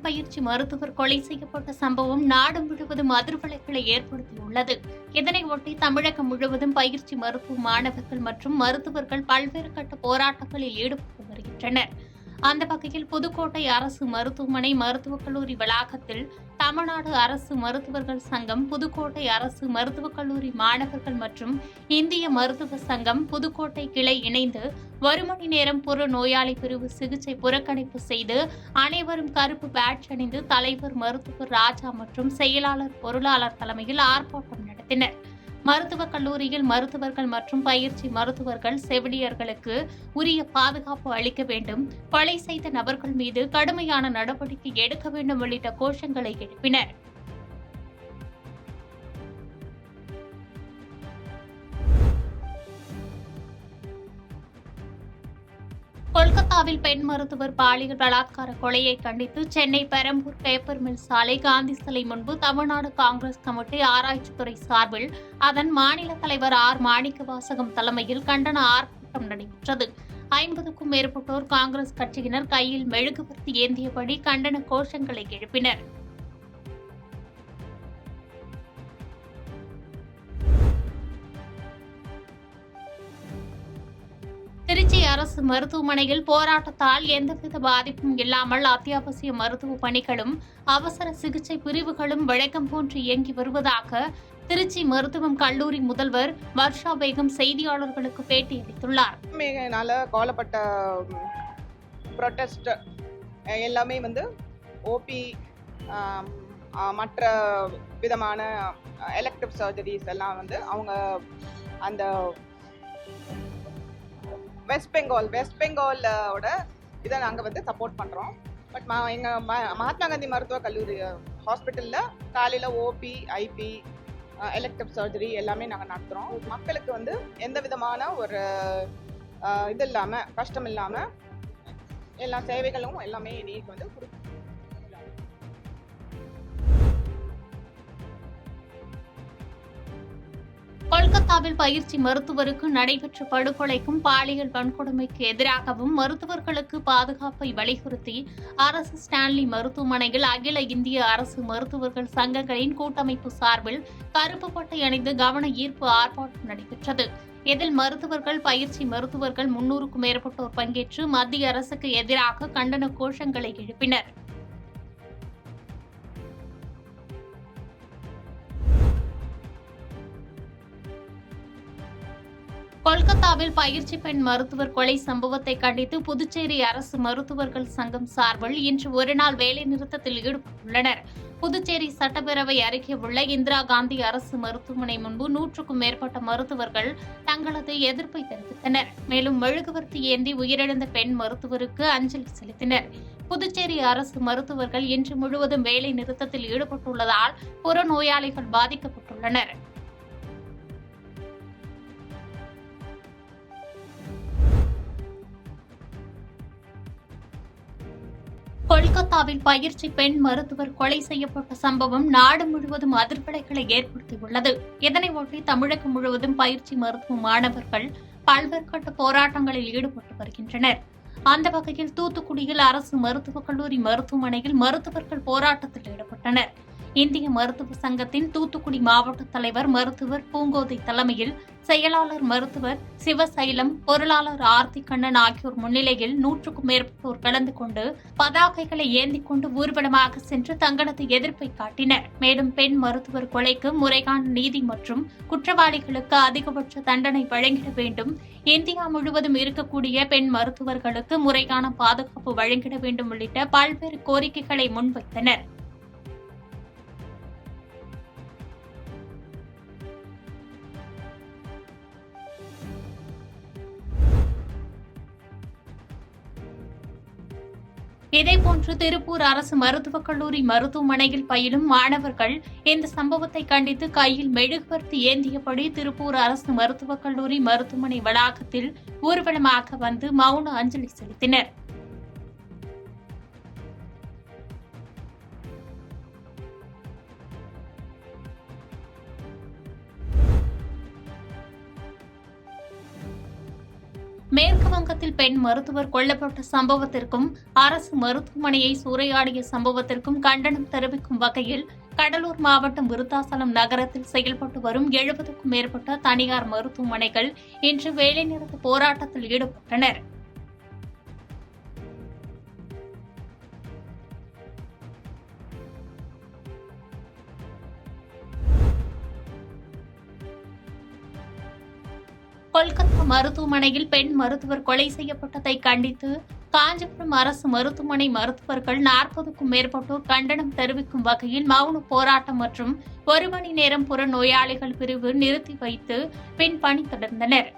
பயிற்சி மருத்துவர் கொலை செய்யப்பட்ட சம்பவம் நாடு முழுவதும் அதிர்வலைகளை ஏற்படுத்தியுள்ளது. இதனையொட்டி தமிழகம் முழுவதும் பயிற்சி மருத்துவ மாணவர்கள் மற்றும் மருத்துவர்கள் பல்வேறு கட்ட போராட்டங்களில் ஈடுபட்டு வருகின்றனர். அந்த வகையில் புதுக்கோட்டை அரசு மருத்துவமனை மருத்துவக் கல்லூரி வளாகத்தில் தமிழ்நாடு அரசு மருத்துவர்கள் சங்கம், புதுக்கோட்டை அரசு மருத்துவக் கல்லூரி மாணவர்கள் மற்றும் இந்திய மருத்துவ சங்கம் புதுக்கோட்டை கிளை இணைந்து ஒரு மணி நேரம் புற நோயாளி பிரிவு சிகிச்சை புறக்கணிப்பு செய்து அனைவரும் கருப்பு பேட்ஜ் அணிந்து தலைவர் மருத்துவர் ராஜா மற்றும் செயலாளர் பொருளாளர் தலைமையில் ஆர்ப்பாட்டம் நடத்தினர். மருத்துவக் கல்லூரியில் மருத்துவர்கள் மற்றும் பயிற்சி மருத்துவர்கள் செவிலியர்களுக்கு உரிய பாதுகாப்பு அளிக்க வேண்டும், கொலை செய்த நபர்கள் மீது கடுமையான நடவடிக்கை எடுக்க வேண்டும் உள்ளிட்ட கோஷங்களை எழுப்பினர். கொல்கத்தாவில் பெண் மருத்துவர் பாலியல் பலாத்கார கொலையை கண்டித்து சென்னை பெரம்பூர் பேப்பர் மில் சாலை காந்தி சிலை முன்பு தமிழ்நாடு காங்கிரஸ் கமிட்டி ஆராய்ச்சித்துறை சார்பில் அதன் மாநில தலைவர் ஆர். மாணிக்கவாசகம் தலைமையில் கண்டன ஆர்ப்பாட்டம் நடைபெற்றது. 50க்கும் மேற்பட்டோர் காங்கிரஸ் கட்சியினர் கையில் மெழுகுவர்த்தி ஏந்தியபடி கண்டன கோஷங்களை எழுப்பினர். திருச்சி அரசு மருத்துவமனையில் போராட்டத்தால் எந்தவித பாதிப்பும் இல்லாமல் அத்தியாவசிய மருத்துவ பணிகளும் அவசர சிகிச்சை பிரிவுகளும் வழக்கம் போன்று இயங்கி வருவதாக திருச்சி மருத்துவம் கல்லூரி முதல்வர் வர்ஷா பேகம் செய்தியாளர்களுக்கு பேட்டியளித்துள்ளார். கோலப்பட்ட ப்ரொடெஸ்ட் எல்லாமே ஓபி மற்ற விதமான எலெக்டிவ் சர்ஜரிஸ் எல்லாம் அவங்க அந்த வெஸ்ட் பெங்காலோட இதை நாங்கள் சப்போர்ட் பண்ணுறோம். பட் எங்கள் மகாத்மா காந்தி மருத்துவக் கல்லூரி ஹாஸ்பிட்டலில் காலையில் ஓபி, ஐபி, எலெக்டிவ் சர்ஜரி எல்லாமே நாங்கள் நடத்துகிறோம். மக்களுக்கு எந்த விதமான ஒரு இது இல்லாமல், கஷ்டம் இல்லாமல் எல்லா சேவைகளும் எல்லாமே இன்னைக்கு கொடுக்கும். கொல்கத்தாவில் பயிற்சி மருத்துவருக்கு நடைபெற்ற படுகொலைக்கும் பாலியல் வன்கொடுமைக்கு எதிராகவும் மருத்துவர்களுக்கு பாதுகாப்பை வலியுறுத்தி அரசு ஸ்டான்லி மருத்துவமனையில் அகில இந்திய அரசு மருத்துவர்கள் சங்கங்களின் கூட்டமைப்பு சார்பில் கருப்பு பட்டை அணிந்து கவன ஈர்ப்பு ஆர்ப்பாட்டம் நடைபெற்றது. இதில் மருத்துவர்கள், பயிற்சி மருத்துவர்கள் 300க்கும் மேற்பட்டோர் பங்கேற்று மத்திய அரசுக்கு எதிராக கண்டன கோஷங்களை எழுப்பினர். கொல்கத்தாவில் பயிற்சி பெண் மருத்துவர் கொலை சம்பவத்தை கண்டித்து புதுச்சேரி அரசு மருத்துவர்கள் சங்கம் சார்பில் இன்று ஒருநாள் வேலைநிறுத்தத்தில் ஈடுபட்டுள்ளனர். புதுச்சேரி சட்டப்பேரவை அருகே உள்ள இந்திரா காந்தி அரசு மருத்துவமனை முன்பு 100க்கும் மேற்பட்ட மருத்துவர்கள் தங்களது எதிர்ப்பை தெரிவித்தனர். மேலும் மெழுகுவர்த்தி ஏந்தி உயிரிழந்த பெண் மருத்துவருக்கு அஞ்சலி செலுத்தினர். புதுச்சேரி அரசு மருத்துவர்கள் இன்று முழுவதும் வேலை நிறுத்தத்தில் ஈடுபட்டுள்ளதால் புறநோயாளிகள் பாதிக்கப்பட்டுள்ளனர். கொல்கத்தாவில் பயிற்சி பெண் மருத்துவர் கொலை செய்யப்பட்ட சம்பவம் நாடு முழுவதும் அதிர்வலைகளை ஏற்படுத்தியுள்ளது. இதனையொட்டி தமிழகம் முழுவதும் பயிற்சி மருத்துவ மாணவர்கள் பல்வேறு கட்ட போராட்டங்களில் ஈடுபட்டு வருகின்றனர். அந்த வகையில் தூத்துக்குடியில் அரசு மருத்துவக் கல்லூரி மருத்துவமனையில் மருத்துவர்கள் போராட்டத்தில் ஈடுபட்டனர். இந்திய மருத்துவ சங்கத்தின் தூத்துக்குடி மாவட்ட தலைவர் மருத்துவர் பூங்கோதை தலைமையில் செயலாளர் மருத்துவர் சிவசைலம், பொருளாளர் ஆர்த்தி கண்ணன் ஆகியோர் முன்னிலையில் 100க்கும் மேற்பட்டோர் கலந்து கொண்டு பதாகைகளை ஏந்திக் கொண்டு ஊர்வலமாக சென்று தங்களது எதிர்ப்பை காட்டினர். மேலும் பெண் மருத்துவர் கொலைக்கு முறையான நீதி மற்றும் குற்றவாளிகளுக்கு அதிகபட்ச தண்டனை வழங்கிட வேண்டும், இந்தியா முழுவதும் இருக்கக்கூடிய பெண் மருத்துவர்களுக்கு முறையான பாதுகாப்பு வழங்கிட வேண்டும் உள்ளிட்ட பல்வேறு கோரிக்கைகளை முன்வைத்தனர். இதேபோன்று திருப்பூர் அரசு மருத்துவக் கல்லூரி மருத்துவமனையில் பயிலும் மாணவர்கள் இந்த சம்பவத்தை கண்டித்து கையில் மெழுகுவர்த்தி ஏந்தியபடி திருப்பூர் அரசு மருத்துவக் கல்லூரி மருத்துவமனை வளாகத்தில் ஊர்வலமாக வந்து மௌன அஞ்சலி செலுத்தினர். மேற்கு வங்கத்தில் பெண் மருத்துவர் கொல்லப்பட்ட சம்பவத்திற்கும் அரசு மருத்துவமனையை சூறையாடிய சம்பவத்திற்கும் கண்டனம் தெரிவிக்கும் வகையில் கடலூர் மாவட்டம் விருத்தாசலம் நகரத்தில் செயல்பட்டு வரும் 70க்கும் மேற்பட்ட தனியார் மருத்துவமனைகள் இன்று வேலைநிறுத்த போராட்டத்தில் ஈடுபட்டனர். கொல்கத்தா மருத்துவமனையில் பெண் மருத்துவர் கொலை செய்யப்பட்டதை கண்டித்து காஞ்சிபுரம் அரசு மருத்துவமனை மருத்துவர்கள் 40க்கும் மேற்பட்டோர் கண்டனம் தெரிவிக்கும் வகையில் மௌன போராட்டம் மற்றும் 1 மணி நேரம் புற நோயாளிகள் பிரிவு நிறுத்தி வைத்து பின் பணி தொடர்ந்தனர்.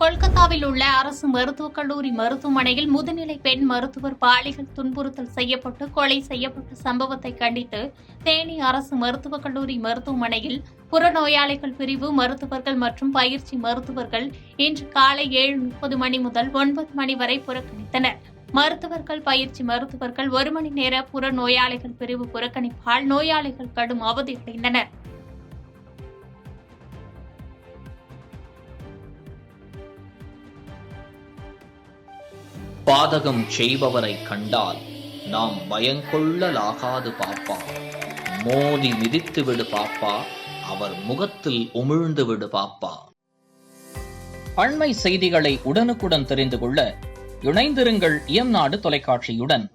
கொல்கத்தாவில் உள்ள அரசு மருத்துவக் கல்லூரி மருத்துவமனையில் முதுநிலை பெண் மருத்துவர் பாலியல் துன்புறுத்தல் செய்யப்பட்டு கொலை செய்யப்பட்ட சம்பவத்தை கண்டித்து தேனி அரசு மருத்துவக் கல்லூரி மருத்துவமனையில் புறநோயாளிகள் பிரிவு மருத்துவர்கள் மற்றும் பயிற்சி மருத்துவர்கள் இன்று காலை 7:30 மணி முதல் 9 மணி வரை புறக்கணித்தனர். மருத்துவர்கள் பயிற்சி மருத்துவர்கள் 1 மணி நேர புறநோயாளிகள் பிரிவு புறக்கணிப்பால் நோயாளிகள் கடும் அவதியடைந்தனர். பாதகம் செய்பவரை கண்டால் நாம் பயங்கொள்ளலாகாது பாப்பா. மோதி மிதித்து விடு பாப்பா, அவர் முகத்தில் உமிழ்ந்து விடு பாப்பா. அண்மை செய்திகளை உடனுக்குடன் தெரிந்து கொள்ள இணைந்திருங்கள் இயம்நாடு தொலைக்காட்சியுடன்.